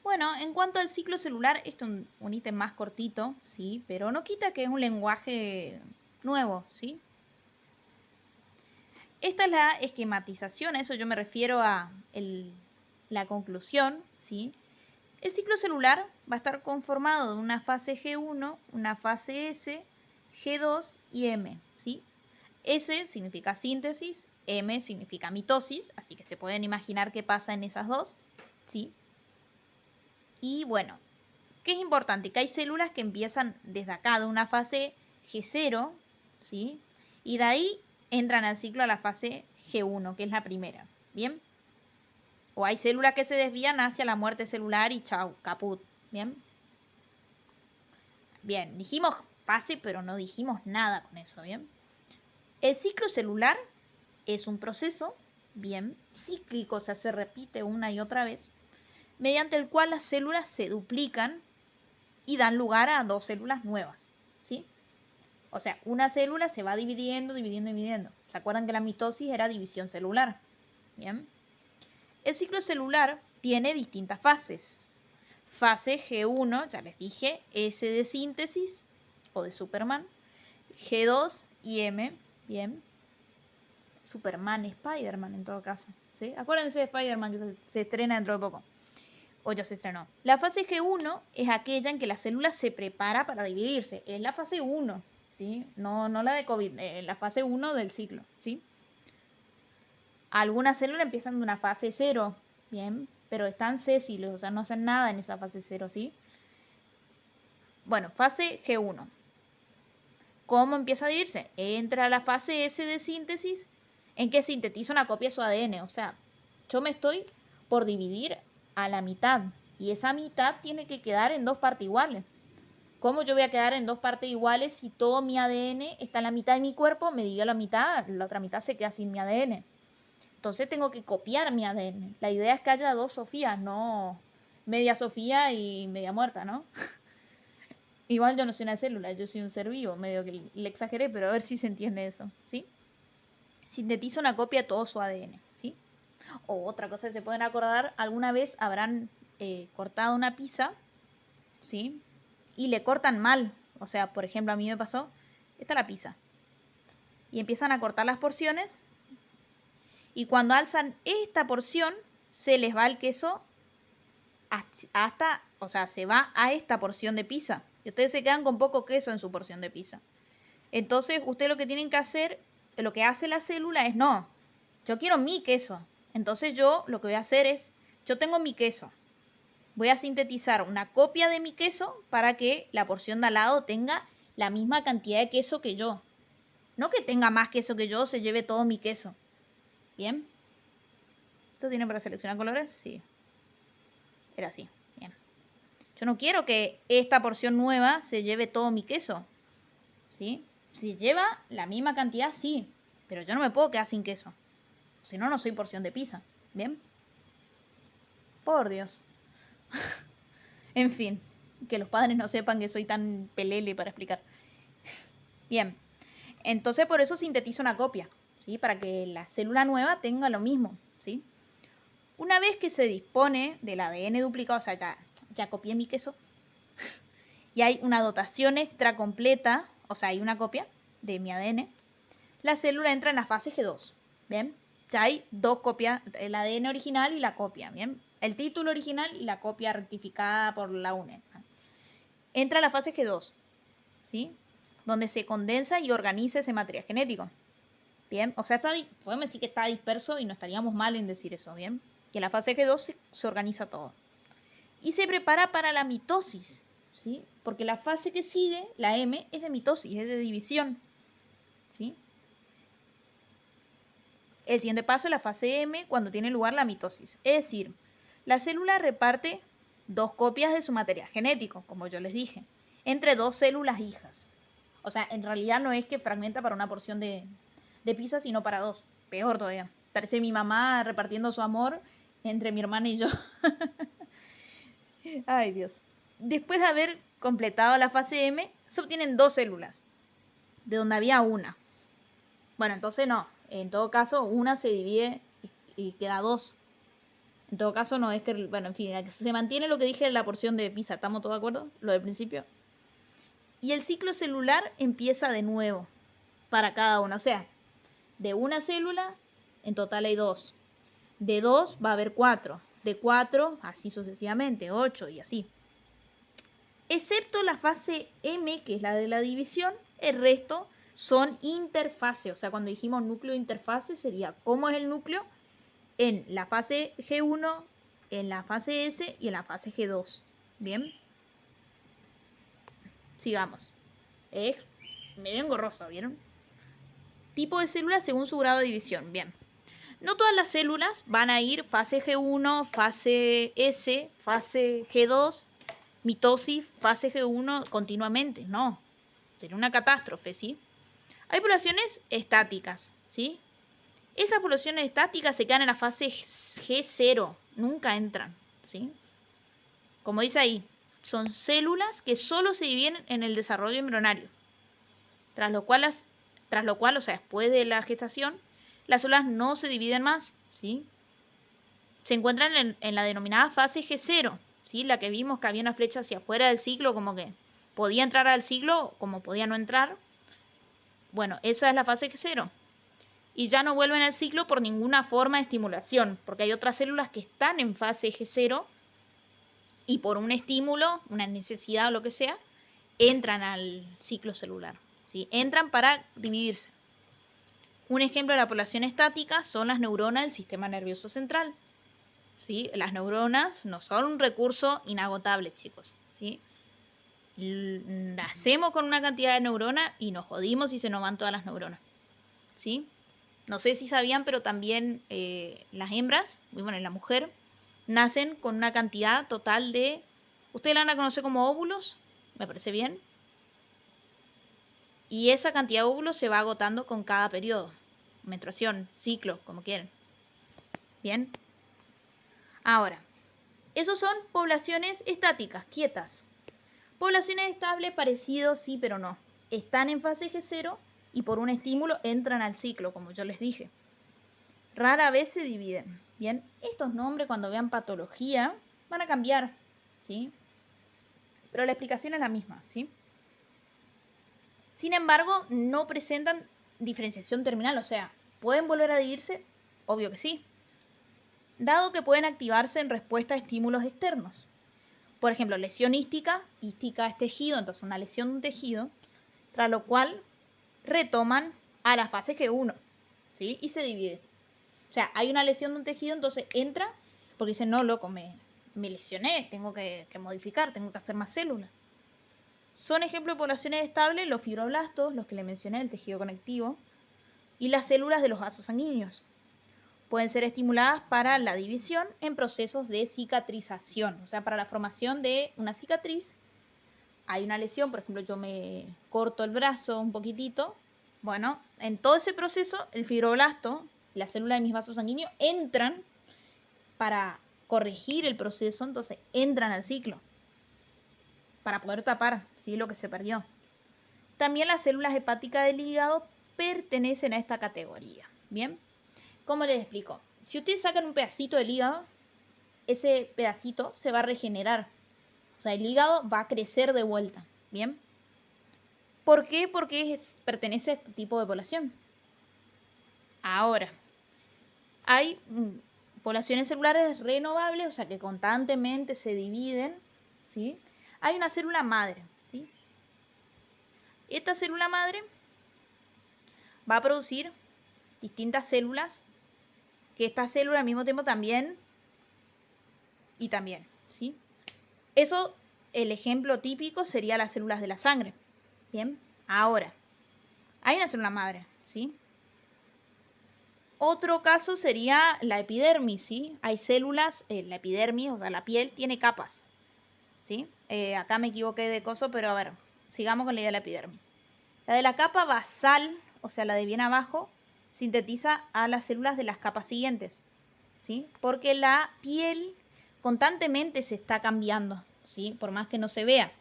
Bueno, en cuanto al ciclo celular, esto es un ítem más cortito, ¿sí? Pero no quita que es un lenguaje nuevo, ¿sí? Esta es la esquematización, a eso yo me refiero a la conclusión, ¿sí? El ciclo celular va a estar conformado de una fase G1, una fase S, G2 y M, ¿sí? S significa síntesis, M significa mitosis, así que se pueden imaginar qué pasa en esas dos, ¿sí? Y bueno, ¿qué es importante? Que hay células que empiezan desde acá, de una fase G0, ¿sí? Y de ahí entran al ciclo a la fase G1, que es la primera, ¿bien? O hay células que se desvían hacia la muerte celular y chau, caput, ¿bien? Bien, dijimos fase, pero no dijimos nada con eso, ¿bien? El ciclo celular es un proceso, bien, cíclico, o sea, se repite una y otra vez, mediante el cual las células se duplican y dan lugar a dos células nuevas, ¿sí? O sea, una célula se va dividiendo. ¿Se acuerdan que la mitosis era división celular? Bien. El ciclo celular tiene distintas fases. Fase G1, ya les dije, S de síntesis o de Superman. G2 y M, bien. Superman, Spider-Man en todo caso, ¿sí? Acuérdense de Spider-Man que se estrena dentro de poco. O ya se estrenó. La fase G1 es aquella en que la célula se prepara para dividirse. Es la fase 1, ¿sí? No la de COVID, la fase 1 del ciclo, ¿sí? Algunas células empiezan de una fase 0, ¿bien? Pero están sésiles, o sea, no hacen nada en esa fase 0, ¿sí? Bueno, fase G1. ¿Cómo empieza a dividirse? Entra a la fase S de síntesis, en que sintetiza una copia de su ADN. O sea, yo me estoy por dividir a la mitad. Y esa mitad tiene que quedar en dos partes iguales. ¿Cómo yo voy a quedar en dos partes iguales si todo mi ADN está en la mitad de mi cuerpo? Me divido la mitad, la otra mitad se queda sin mi ADN. Entonces tengo que copiar mi ADN. La idea es que haya dos Sofías, no media Sofía y media muerta, ¿no? Igual yo no soy una célula, yo soy un ser vivo, medio que le exageré, pero a ver si se entiende eso, ¿sí? Sintetiza una copia de todo su ADN, ¿sí? O otra cosa que se pueden acordar, alguna vez habrán cortado una pizza, ¿sí? Y le cortan mal. O sea, por ejemplo, a mí me pasó, esta es la pizza. Y empiezan a cortar las porciones. Y cuando alzan esta porción, se les va el queso hasta, o sea, se va a esta porción de pizza. Y ustedes se quedan con poco queso en su porción de pizza. Entonces, ustedes lo que tienen que hacer, lo que hace la célula es, no, yo quiero mi queso. Entonces yo lo que voy a hacer es, yo tengo mi queso. Voy a sintetizar una copia de mi queso para que la porción de al lado tenga la misma cantidad de queso que yo. No que tenga más queso que yo, se lleve todo mi queso. ¿Bien? ¿Esto tiene para seleccionar colores? Sí. Era así. Bien. Yo no quiero que esta porción nueva se lleve todo mi queso. ¿Sí? Si lleva la misma cantidad, sí. Pero yo no me puedo quedar sin queso. Si no, no soy porción de pizza. ¿Bien? Por Dios. En fin. Que los padres no sepan que soy tan pelele para explicar. Bien. Entonces por eso sintetizo una copia, ¿sí? Para que la célula nueva tenga lo mismo, ¿sí? Una vez que se dispone del ADN duplicado, o sea, ya copié mi queso, y hay una dotación extra completa, o sea, hay una copia de mi ADN, la célula entra en la fase G2, ¿bien? Ya hay dos copias, el ADN original y la copia, ¿bien? El título original y la copia rectificada por la UNE. Entra a la fase G2, ¿sí? Donde se condensa y organiza ese material genético. Bien, o sea, podemos decir que está disperso y no estaríamos mal en decir eso, ¿bien? Que en la fase G2 se organiza todo. Y se prepara para la mitosis, ¿sí? Porque la fase que sigue, la M, es de mitosis, es de división, ¿sí? El siguiente paso es la fase M, cuando tiene lugar la mitosis. Es decir, la célula reparte dos copias de su material genético, como yo les dije, entre dos células hijas. O sea, en realidad no es que fragmenta para una porción de pizza, sino para dos. Peor todavía. Parece mi mamá repartiendo su amor entre mi hermana y yo. Ay, Dios. Después de haber completado la fase M, se obtienen dos células, de donde había una. Bueno, entonces no. En todo caso, una se divide y queda dos. En todo caso, no es que, bueno, en fin, se mantiene lo que dije en la porción de PISA, ¿estamos todos de acuerdo? Lo del principio. Y el ciclo celular empieza de nuevo para cada uno. O sea, de una célula, en total hay 2. De 2 va a haber 4. De 4, así sucesivamente, 8 y así. Excepto la fase M, que es la de la división, el resto son interfaces. O sea, cuando dijimos núcleo interfase, sería cómo es el núcleo en la fase G1, en la fase S y en la fase G2. Bien. Sigamos. Es medio engorroso, ¿vieron? Tipo de células según su grado de división. Bien. No todas las células van a ir fase G1, fase S, fase G2, mitosis, fase G1 continuamente. No. Sería una catástrofe, ¿sí? Hay poblaciones estáticas, ¿sí? Esas poblaciones estáticas se quedan en la fase G0. Nunca entran, ¿sí? Como dice ahí, son células que solo se dividen en el desarrollo embrionario. Tras lo cual, o sea, después de la gestación, las células no se dividen más, ¿sí? Se encuentran en la denominada fase G0, ¿sí? La que vimos que había una flecha hacia afuera del ciclo, como que podía entrar al ciclo, como podía no entrar. Bueno, esa es la fase G0. Y ya no vuelven al ciclo por ninguna forma de estimulación, porque hay otras células que están en fase G0 y por un estímulo, una necesidad o lo que sea, entran al ciclo celular, ¿sí? Entran para dividirse. Un ejemplo de la población estática son las neuronas del sistema nervioso central, ¿sí? Las neuronas no son un recurso inagotable, chicos, ¿sí? Nacemos con una cantidad de neuronas y nos jodimos si se nos van todas las neuronas, ¿sí? No sé si sabían, pero también las hembras, bueno, la mujer, nacen con una cantidad total de... Ustedes la van a conocer como óvulos, me parece bien. Y esa cantidad de óvulos se va agotando con cada periodo. Menstruación, ciclo, como quieren. Bien. Ahora, esos son poblaciones estáticas, quietas. Poblaciones estables, parecido, sí, pero no. Están en fase G0 y por un estímulo entran al ciclo, como yo les dije. Rara vez se dividen. Bien, estos nombres cuando vean patología van a cambiar, ¿sí? Pero la explicación es la misma, ¿sí? Sin embargo, no presentan diferenciación terminal, o sea, ¿pueden volver a dividirse? Obvio que sí. Dado que pueden activarse en respuesta a estímulos externos. Por ejemplo, lesión ística es tejido, entonces una lesión de un tejido, tras lo cual retoman a la fase G1, ¿sí? Y se divide. O sea, hay una lesión de un tejido, entonces entra, porque dice, no, loco, me lesioné, tengo que modificar, tengo que hacer más células. Son ejemplos de poblaciones estables los fibroblastos, los que le mencioné, el tejido conectivo, y las células de los vasos sanguíneos. Pueden ser estimuladas para la división en procesos de cicatrización, o sea, para la formación de una cicatriz. Hay una lesión, por ejemplo, yo me corto el brazo un poquitito. Bueno, en todo ese proceso, el fibroblasto, la célula de mis vasos sanguíneos, entran para corregir el proceso, entonces entran al ciclo para poder tapar, ¿sí?, lo que se perdió. También las células hepáticas del hígado pertenecen a esta categoría. Bien, ¿cómo les explico? Si ustedes sacan un pedacito del hígado, ese pedacito se va a regenerar. O sea, el hígado va a crecer de vuelta. Bien. ¿Por qué? Porque pertenece a este tipo de población. Ahora, hay poblaciones celulares renovables, o sea, que constantemente se dividen, ¿sí? Hay una célula madre, ¿sí? Esta célula madre va a producir distintas células, que esta célula al mismo tiempo también y también, ¿sí? Eso, el ejemplo típico sería las células de la sangre. Bien, ahora, hay una célula madre, ¿sí? Otro caso sería la epidermis, ¿sí? Hay células, la epidermis, o sea, la piel tiene capas, ¿sí? Acá me equivoqué de coso, pero a ver, sigamos con la idea de la epidermis. La de la capa basal, o sea, la de bien abajo, sintetiza a las células de las capas siguientes, ¿sí? Porque la piel constantemente se está cambiando, ¿sí? Por más que no se vea.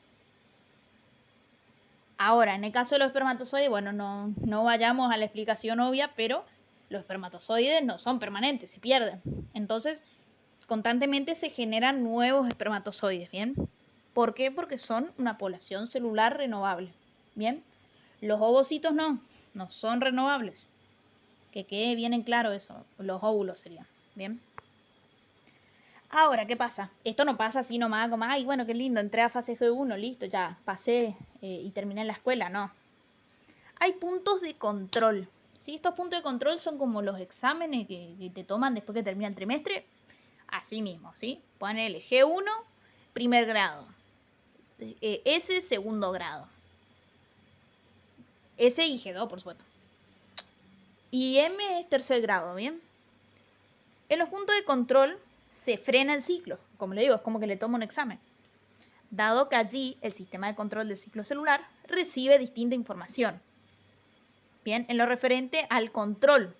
Ahora, en el caso de los espermatozoides, bueno, no vayamos a la explicación obvia, pero los espermatozoides no son permanentes, se pierden. Entonces, constantemente se generan nuevos espermatozoides, ¿bien? ¿Por qué? Porque son una población celular renovable, ¿bien? Los ovocitos no son renovables. Que quede bien en claro eso, los óvulos serían, ¿bien? Ahora, ¿qué pasa? Esto no pasa así nomás, como, ay, bueno, qué lindo, entré a fase G1, listo, ya, pasé y terminé en la escuela, no. Hay puntos de control, ¿sí? Estos puntos de control son como los exámenes que te toman después que termina el trimestre, así mismo, ¿sí? Ponele G1, primer grado, S, segundo grado, S y G2, por supuesto. Y M es tercer grado, ¿bien? En los puntos de control se frena el ciclo, como le digo, es como que le toma un examen, dado que allí el sistema de control del ciclo celular recibe distinta información. Bien, en lo referente al control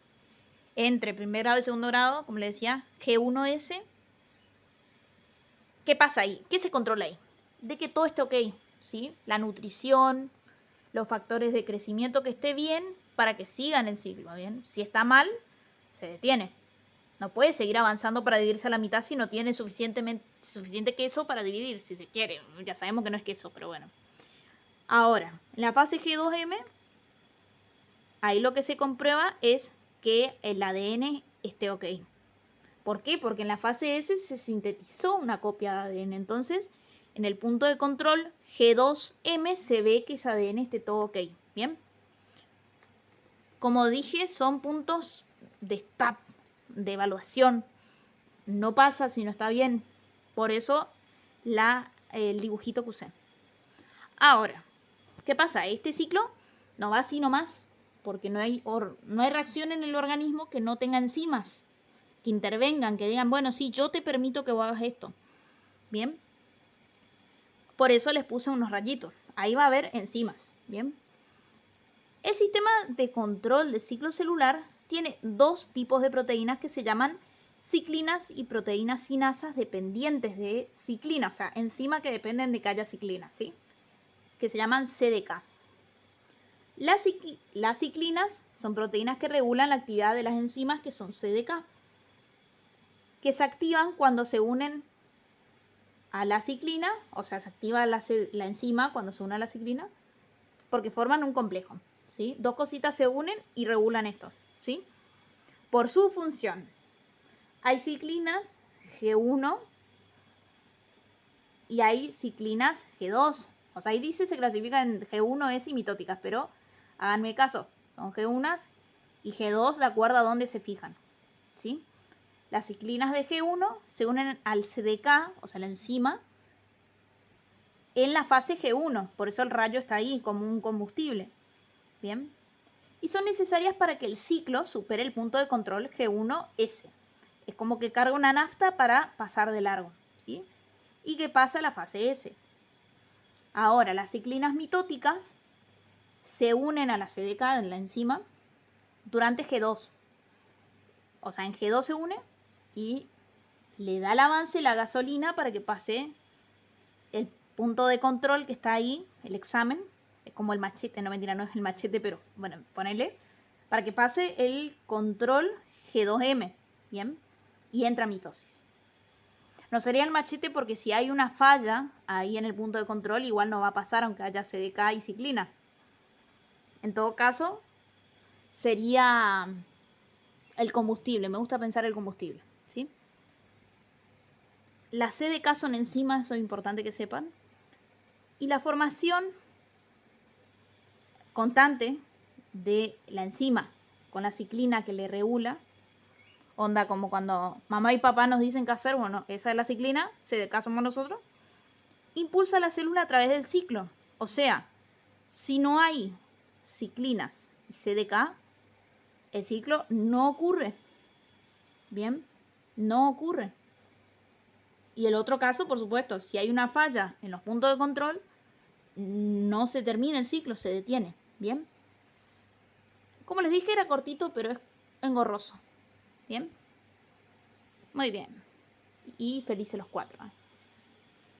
entre primer grado y segundo grado, como le decía, G1S, ¿qué pasa ahí? ¿Qué se controla ahí? De que todo esté ok, ¿sí? La nutrición, los factores de crecimiento que esté bien para que sigan el ciclo, ¿bien? Si está mal, se detiene. No puede seguir avanzando para dividirse a la mitad si no tiene suficiente queso para dividir, si se quiere. Ya sabemos que no es queso, pero bueno. Ahora, en la fase G2M, ahí lo que se comprueba es que el ADN esté ok. ¿Por qué? Porque en la fase S se sintetizó una copia de ADN. Entonces, en el punto de control G2M se ve que ese ADN esté todo ok. ¿Bien? Como dije, son puntos de STAP, de evaluación. No pasa si no está bien. Por eso el dibujito que usé. Ahora, ¿qué pasa? Este ciclo no va así nomás, porque no hay reacción en el organismo que no tenga enzimas, que intervengan, que digan, bueno, sí, yo te permito que vos hagas esto. Bien. Por eso les puse unos rayitos. Ahí va a haber enzimas. Bien. El sistema de control de ciclo celular tiene dos tipos de proteínas que se llaman ciclinas y proteínas cinasas dependientes de ciclina, o sea, enzimas que dependen de que haya ciclina, ¿sí? Que se llaman CDK. Las ciclinas son proteínas que regulan la actividad de las enzimas que son CDK, que se activan cuando se unen a la ciclina, o sea, se activa la enzima cuando se une a la ciclina, porque forman un complejo, ¿sí? Dos cositas se unen y regulan esto, ¿sí? Por su función. Hay ciclinas G1 y hay ciclinas G2. O sea, ahí dice se clasifican en G1S y mitóticas, pero háganme caso, son G1 y G2 de acuerdo a dónde se fijan, ¿sí? Las ciclinas de G1 se unen al CDK, o sea, la enzima, en la fase G1, por eso el rayo está ahí como un combustible, ¿bien? Y son necesarias para que el ciclo supere el punto de control G1S. Es como que carga una nafta para pasar de largo, ¿sí? Y que pasa a la fase S. Ahora, las ciclinas mitóticas se unen a la CDK en la enzima durante G2. O sea, en G2 se une y le da el avance la gasolina para que pase el punto de control que está ahí, el examen. Es como el machete, no mentira, no es el machete, pero bueno, ponele. Para que pase el control G2M, ¿bien? Y entra mitosis. No sería el machete porque si hay una falla ahí en el punto de control, igual no va a pasar aunque haya CDK y ciclina. En todo caso, sería el combustible. Me gusta pensar el combustible, ¿sí? Las CDK son enzimas, eso es importante que sepan. Y la formación constante de la enzima con la ciclina que le regula, onda como cuando mamá y papá nos dicen qué hacer, bueno, esa es la ciclina, CDK somos nosotros, impulsa la célula a través del ciclo. O sea, si no hay ciclinas y CDK, el ciclo no ocurre. Bien, no ocurre. Y el otro caso, por supuesto, si hay una falla en los puntos de control, no se termina el ciclo, se detiene. Bien. Como les dije, era cortito, pero es engorroso. Bien. Muy bien. Y felices los 4.